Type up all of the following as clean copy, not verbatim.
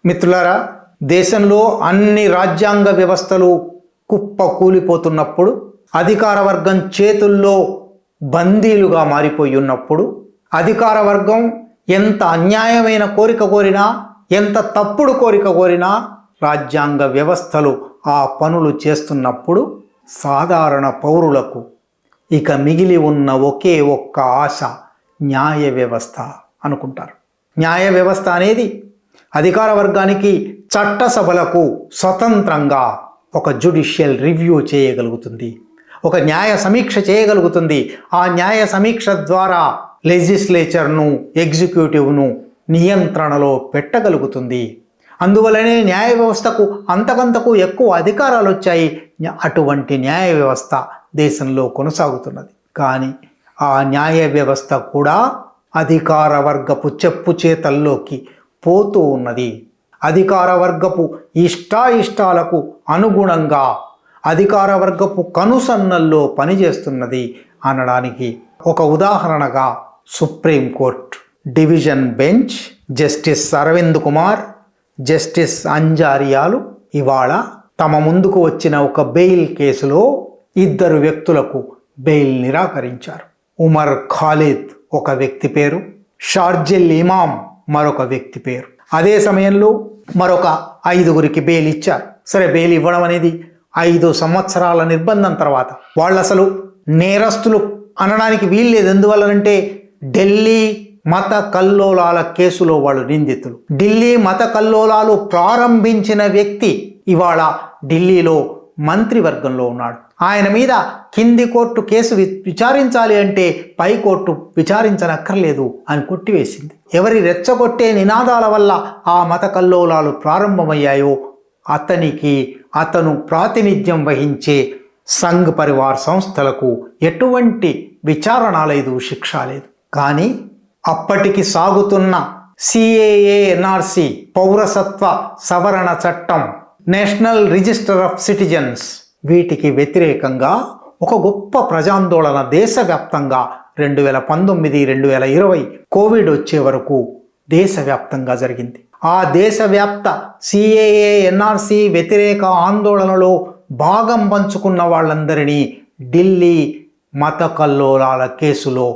మిత్రులారా, దేశంలో అన్ని రాజ్యాంగ వ్యవస్థలు కుప్ప కూలిపోతున్నప్పుడు, అధికార వర్గం చేతుల్లో బందీలుగా మారిపోయి ఉన్నప్పుడు, అధికార వర్గం ఎంత అన్యాయమైన కోరిక కోరినా, ఎంత తప్పుడు కోరిక కోరినా రాజ్యాంగ వ్యవస్థలు ఆ పనులు చేస్తున్నప్పుడు సాధారణ పౌరులకు ఇక మిగిలి ఉన్న ఒకే ఒక్క ఆశ న్యాయ వ్యవస్థ అనుకుంటారు. న్యాయ వ్యవస్థ అనేది అధికార వర్గానికి చట్టసభలకు స్వతంత్రంగా ఒక జ్యుడిషియల్ రివ్యూ చేయగలుగుతుంది, ఒక న్యాయ సమీక్ష చేయగలుగుతుంది. ఆ న్యాయ సమీక్ష ద్వారా లెజిస్లేచర్ను, ఎగ్జిక్యూటివ్ను నియంత్రణలో పెట్టగలుగుతుంది. అందువలనే న్యాయ వ్యవస్థకు అంతకంతకు ఎక్కువ అధికారాలు వచ్చాయి. అటువంటి న్యాయ వ్యవస్థ దేశంలో కొనసాగుతున్నది. కానీ ఆ న్యాయ వ్యవస్థ కూడా అధికార వర్గపు చెప్పు చేతల్లోకి పోతూ ఉన్నది. అధికార వర్గపు ఇష్టాయిష్టాలకు అనుగుణంగా అధికార వర్గపు కనుసన్నల్లో పనిచేస్తున్నది అనడానికి ఒక ఉదాహరణగా supreme court division bench justice Aravind Kumar, justice అంజారియాలు ఇవాళ తమ ముందుకు వచ్చిన ఒక బెయిల్ కేసులో 2 వ్యక్తులకు బెయిల్ నిరాకరించారు. ఉమర్ ఖాలిద్ ఒక వ్యక్తి పేరు, షార్జిల్ ఇమాం మరొక వ్యక్తి పేరు. అదే సమయంలో మరొక 5గురికి బెయిల్ ఇచ్చారు. సరే, బెయిల్ ఇవ్వడం అనేది 5 సంవత్సరాల నిర్బంధం తర్వాత వాళ్ళు అసలు నేరస్తులు అనడానికి వీల్లేదు. ఎందువల్లనంటే ఢిల్లీ మత కల్లోలాల కేసులో వాళ్ళు నిందితులు. ఢిల్లీ మత కల్లోలాలు ప్రారంభించిన వ్యక్తి ఇవాళ ఢిల్లీలో మంత్రివర్గంలో ఉన్నాడు. ఆయన మీద కింది కోర్టు కేసు విచారించాలి అంటే పై కోర్టు విచారించనక్కర్లేదు అని కొట్టివేసింది. ఎవరి రెచ్చగొట్టే నినాదాల వల్ల ఆ మత కల్లోలాలు ప్రారంభమయ్యాయో అతను ప్రాతినిధ్యం వహించే సంఘ్ పరివార్ సంస్థలకు ఎటువంటి విచారణ లేదు, శిక్ష లేదు. కానీ అప్పటికి సాగుతున్న సిఏఏ, ఎన్ఆర్సి, పౌరసత్వ సవరణ చట్టం, నేషనల్ రిజిస్టర్ ఆఫ్ సిటిజన్స్, వీటికి వ్యతిరేకంగా ఒక గొప్ప ప్రజాందోళన దేశవ్యాప్తంగా 2019, 2020 కోవిడ్ వచ్చే వరకు దేశవ్యాప్తంగా జరిగింది. ఆ దేశవ్యాప్త సిఏఏ, ఎన్ఆర్సి వ్యతిరేక ఆందోళనలో భాగం పంచుకున్న వాళ్ళందరినీ ఢిల్లీ మత కల్లోలాల కేసులో,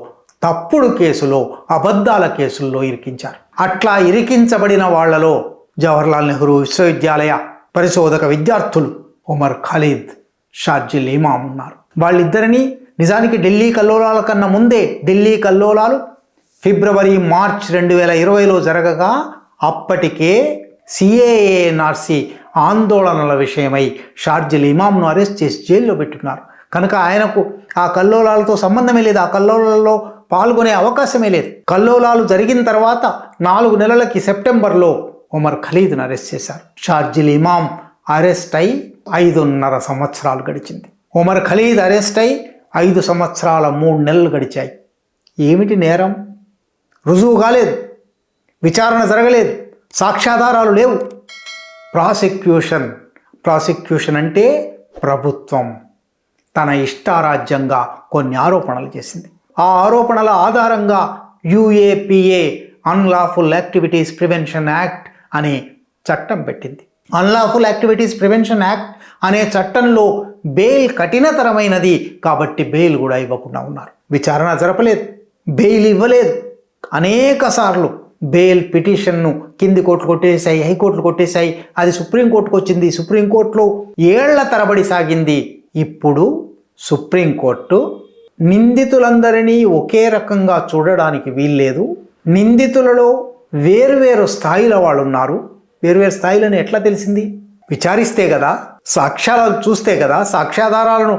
తప్పుడు కేసులో, అబద్ధాల కేసుల్లో ఇరికించారు. అట్లా ఇరికించబడిన వాళ్లలో జవహర్లాల్ నెహ్రూ విశ్వవిద్యాలయ పరిశోధక విద్యార్థులు ఉమర్ ఖాలిద్, షార్జిల్ ఇమాం ఉన్నారు. వాళ్ళిద్దరినీ నిజానికి ఢిల్లీ కల్లోలాల కన్నా ముందే, ఢిల్లీ కల్లోలాలు ఫిబ్రవరి, మార్చ్ 2020లో జరగగా అప్పటికే సిఏఏ, ఎన్ఆర్సి ఆందోళనల విషయమై షార్జిల్ ఇమాంను అరెస్ట్ చేసి జైల్లో పెట్టుకున్నారు. కనుక ఆయనకు ఆ కల్లోలాలతో సంబంధమే లేదు, ఆ కల్లోలాల్లో పాల్గొనే అవకాశమే లేదు. కల్లోలాలు జరిగిన తర్వాత 4 నెలలకి సెప్టెంబర్లో ఉమర్ ఖాలిద్ను అరెస్ట్ చేశారు. షార్జిల్ ఇమాం అరెస్ట్ అయి 5.5 సంవత్సరాలు గడిచింది. ఉమర్ ఖాలిద్ అరెస్ట్ అయి 5 సంవత్సరాల 3 నెలలు గడిచాయి. ఏమిటి నేరం? రుజువు కాలేదు, విచారణ జరగలేదు, సాక్ష్యాధారాలు లేవు. ప్రాసిక్యూషన్ అంటే ప్రభుత్వం తన ఇష్టారాజ్యంగా కొన్ని ఆరోపణలు చేసింది. ఆ ఆరోపణల ఆధారంగా UAPA, unlawful activities prevention act అనే చట్టం పెట్టింది. అన్లాఫుల్ యాక్టివిటీస్ ప్రివెన్షన్ యాక్ట్ అనే చట్టంలో బెయిల్ కఠినతరమైనది కాబట్టి బెయిల్ కూడా ఇవ్వకుండా ఉన్నారు. విచారణ జరపలేదు, బెయిల్ ఇవ్వలేదు. అనేక సార్లు బెయిల్ పిటిషన్ను కింది కోర్టులు కొట్టేశాయి, హైకోర్టులు కొట్టేశాయి. అది సుప్రీంకోర్టుకు వచ్చింది. సుప్రీంకోర్టులో ఏళ్ల తరబడి సాగింది. ఇప్పుడు సుప్రీంకోర్టు నిందితులందరినీ ఒకే రకంగా చూడడానికి వీల్లేదు. నిందితులలో వేరువేరు స్థాయిల వాళ్ళు ఉన్నారు. వేరువేరు స్థాయిలను ఎట్లా తెలిసింది? విచారిస్తే కదా, సాక్ష్యాలను చూస్తే కదా, సాక్ష్యాధారాలను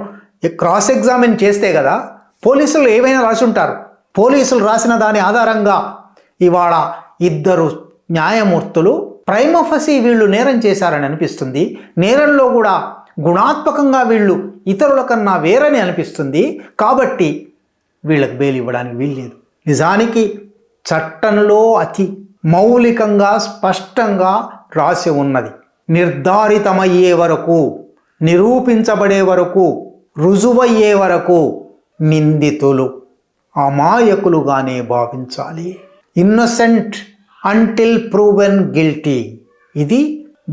క్రాస్ ఎగ్జామిన్ చేస్తే కదా. పోలీసులు ఏమైనా రాసి ఉంటారు. పోలీసులు రాసిన దాని ఆధారంగా ఇవాళ 2 న్యాయమూర్తులు ప్రైమా ఫసీ వీళ్ళు నేరం చేశారని అనిపిస్తుంది. నేరంలో కూడా గుణాత్మకంగా వీళ్ళు ఇతరుల కన్నా వేరని అనిపిస్తుంది. కాబట్టి వీళ్ళకి బెయిల్ ఇవ్వడానికి వీల్లేదు. నిజానికి చట్టంలో అతి మౌలికంగా స్పష్టంగా రాసి ఉన్నది, నిర్ధారితమయ్యే వరకు, నిరూపించబడే వరకు, రుజువయ్యే వరకు నిందితులు అమాయకులుగానే భావించాలి. Innocent until proven guilty. ఇది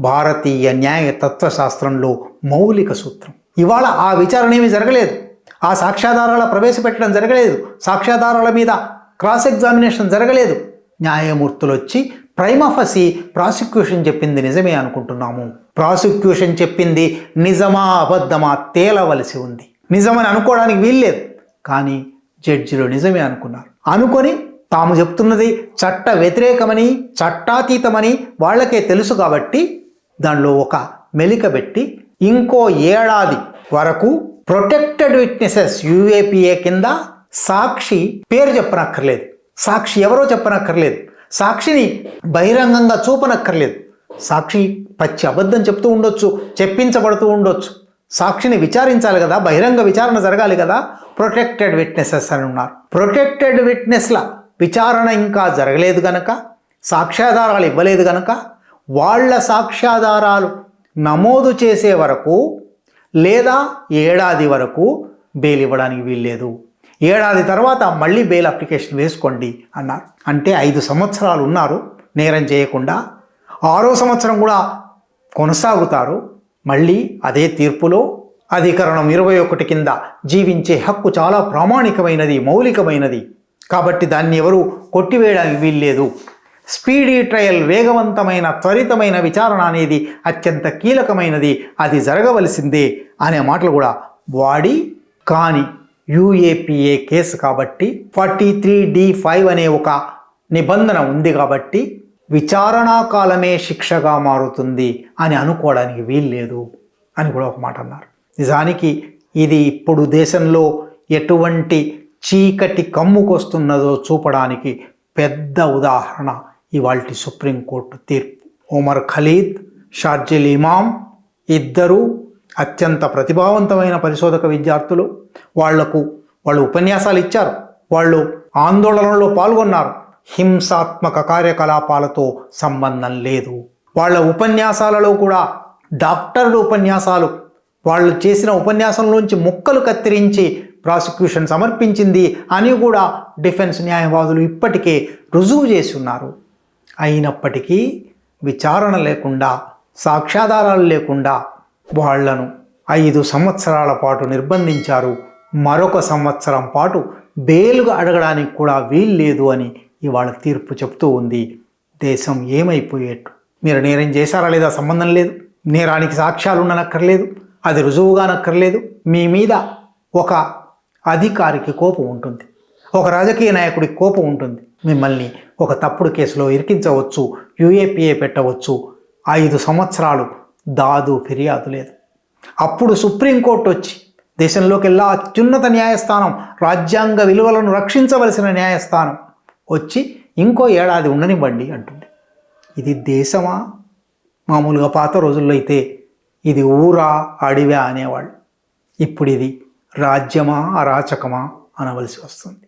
భారతీయ న్యాయ తత్వశాస్త్రంలో మౌలిక సూత్రం. ఇవాళ ఆ విచారణ ఏమీ జరగలేదు, ఆ సాక్ష్యాధారాల ప్రవేశపెట్టడం జరగలేదు, సాక్ష్యాధారాల మీద క్రాస్ ఎగ్జామినేషన్ జరగలేదు. న్యాయమూర్తులు వచ్చి ప్రైమా ఫసి ప్రాసిక్యూషన్ చెప్పింది నిజమే అనుకుంటున్నాము, ప్రాసిక్యూషన్ చెప్పింది నిజమా అబద్ధమా తేలవలసి ఉంది. నిజమని అనుకోవడానికి వీల్లేదు, కానీ జడ్జిలు నిజమే అనుకున్నారు. అనుకొని తాము చెప్తున్నది చట్ట వ్యతిరేకమని చట్టాతీతమని వాళ్ళకే తెలుసు కాబట్టి దానిలో ఒక మెలిక పెట్టి ఇంకో ఏడాది వరకు ప్రొటెక్టెడ్ విట్నెసెస్ UAPA కింద సాక్షి పేరు చెప్పనక్కర్లేదు, సాక్షి ఎవరో చెప్పనక్కర్లేదు, సాక్షిని బహిరంగంగా చూపనక్కర్లేదు. సాక్షి పచ్చి అబద్ధం చెప్తూ ఉండొచ్చు, చెప్పించబడుతూ ఉండొచ్చు, సాక్షిని విచారించాలి కదా, బహిరంగ విచారణ జరగాలి కదా. ప్రొటెక్టెడ్ విట్నెసెస్ అని ఉన్నారు. ప్రొటెక్టెడ్ విట్నెస్ల విచారణ ఇంకా జరగలేదు గనక, సాక్ష్యాధారాలు ఇవ్వలేదు గనక వాళ్ళ సాక్ష్యాధారాలు నమోదు చేసే వరకు లేదా ఏడాది వరకు బెయిల్ ఇవ్వడానికి వీల్లేదు. ఏడాది తర్వాత మళ్ళీ బెయిల్ అప్లికేషన్ వేసుకోండి అన్నారు. అంటే 5 సంవత్సరాలు ఉన్నారు నేరం చేయకుండా, 6వ సంవత్సరం కూడా కొనసాగుతారు. మళ్ళీ అదే తీర్పులో అధికరణం 21 కింద జీవించే హక్కు చాలా ప్రామాణికమైనది, మౌలికమైనది కాబట్టి దాన్ని ఎవరు కొట్టివేయడానికి వీల్లేదు. స్పీడీ ట్రయల్, వేగవంతమైన త్వరితమైన విచారణ అనేది అత్యంత కీలకమైనది, అది జరగవలసిందే అనే మాటలు కూడా వాడి, కానీ UAPA కేసు కాబట్టి 43D5 అనే ఒక నిబంధన ఉంది కాబట్టి విచారణా కాలమే శిక్షగా మారుతుంది అని అనుకోవడానికి వీల్లేదు అని కూడా ఒక మాట అన్నారు. నిజానికి ఇది ఇప్పుడు దేశంలో ఎటువంటి చీకటి కమ్ముకొస్తున్నదో చూపడానికి పెద్ద ఉదాహరణ ఇవాల్టి సుప్రీంకోర్టు తీర్పు. ఉమర్ ఖలీద్, షార్జిల్ ఇమాం ఇద్దరూ అత్యంత ప్రతిభావంతమైన పరిశోధక విద్యార్థులు. వాళ్ళు ఉపన్యాసాలు ఇచ్చారు, వాళ్ళు ఆందోళనలో పాల్గొన్నారు. హింసాత్మక కార్యకలాపాలతో సంబంధం లేదు. వాళ్ళ ఉపన్యాసాలలో కూడా డాక్టర్లు ఉపన్యాసాలు, వాళ్ళు చేసిన ఉపన్యాసంలోంచి ముక్కలు కత్తిరించి ప్రాసిక్యూషన్ సమర్పించింది అని కూడా డిఫెన్స్ న్యాయవాదులు ఇప్పటికే రుజువు చేసి ఉన్నారు. అయినప్పటికీ విచారణ లేకుండా, సాక్ష్యాధారాలు లేకుండా వాళ్లను 5 సంవత్సరాల పాటు నిర్బంధించారు. మరొక సంవత్సరం పాటు బెయిల్గా అడగడానికి కూడా వీల్లేదు అని ఇవాళ తీర్పు చెప్తూ ఉంది. దేశం ఏమైపోయేట్టు. మీరు నేరం చేశారా లేదా సంబంధం లేదు, నేరానికి సాక్ష్యాలు ఉండనక్కర్లేదు, అది రుజువుగానక్కర్లేదు. మీ మీద ఒక అధికారికి కోపం ఉంటుంది, ఒక రాజకీయ నాయకుడికి కోపం ఉంటుంది. మిమ్మల్ని ఒక తప్పుడు కేసులో ఇరికించవచ్చు, UAPA పెట్టవచ్చు. 5 సంవత్సరాలు దాదు ఫిర్యాదు లేదు. అప్పుడు సుప్రీంకోర్టు వచ్చి, దేశంలోకెల్లా అత్యున్నత న్యాయస్థానం, రాజ్యాంగ విలువలను రక్షించవలసిన న్యాయస్థానం వచ్చి ఇంకో ఏడాది ఉండనివ్వండి అంటుంది. ఇది దేశమా? మామూలుగా పాత రోజుల్లో అయితే ఇది ఊరా అడివా అనేవాళ్ళు. ఇప్పుడు ఇది రాజ్యమా అరాచకమా అనవలసి వస్తుంది.